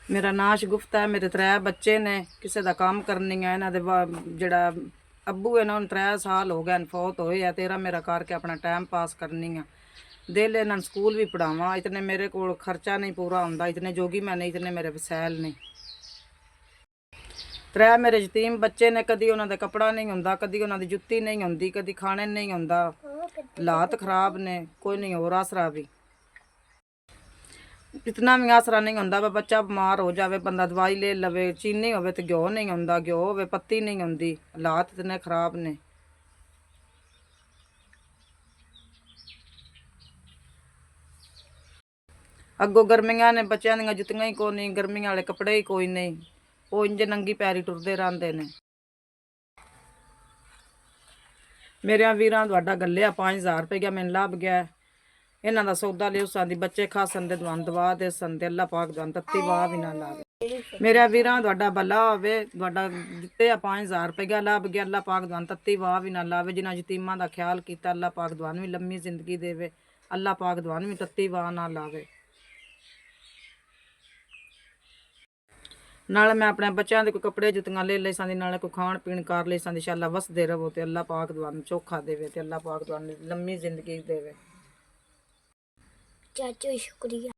मेरा नाम शगुफ्ता है। मेरे 3 बच्चे ने, किसी का काम करनी है। इन्हों दे जड़ा अब्बू है ना, 3 साल हो गए फौत होए है। तेरा मेरा करके अपना टाइम पास करनी है। दिल इन्होंने स्कूल भी पढ़ावा, इतने मेरे को खर्चा नहीं पूरा होंदा, इतने जोगी मैं नहीं, इतने मेरे वसैल नहीं। 3 मेरे यतीम बच्चे ने, कदी उन्होंने कपड़ा नहीं होंदा, कदी उन्होंने जुत्ती नहीं होंदी, कदी खाने नहीं होंदा। हालात खराब ने, कोई नहीं और आसरा भी। इतना भी आसरा नहीं होंदा वे बच्चा बीमार हो जाए, बंदा दवाई ले लवे। चीनी होवे तो घ्यो नहीं होंदा, घ्यो होवे पत्ती नहीं होंदी। हालात इतने खराब ने। अगों गर्मियां ने, बच्चों दी जुत्तियां ही कोई नहीं, गर्मियां वाले कपड़े ही कोई नहीं। वो इंज नंगी पैरी टुरदे रहंदे ने। मेरे वीरां तुहाडा गल्लिया 5000 रुपया मैनूं लभ गया। इन्हां दा सौदा लिओ सन दी, बच्चे खासन दे दवा दे सन दे। अल्लाह पाक दवान तत्ती वाह भी ना लावे। मेरे वीरां तुहाडा भला होवे, तुहाडा दित्ते 5000 रुपया लभ गया। अल्लाह पाक दवान तत्ती वाह भी ना लावे। जिन्हां यतीमां दा ख्याल कीता, अल्लाह पाक दवान भी लम्मी जिंदगी देवे। अल्लाह पाक दवान भी तत्ती वाह ना लावे। नाले मैं अपने बच्चों के कोई कपड़े जुत्तियां ले लै सी, नाले कोई खाण पीण कर लै सी। इंशाअल्लाह वसदे रहो तो अल्लाह पाक दवान चोखा देवे, ते अल्लाह पाक दवान लम्मी जिंदगी देवे। चाचू शुक्रिया।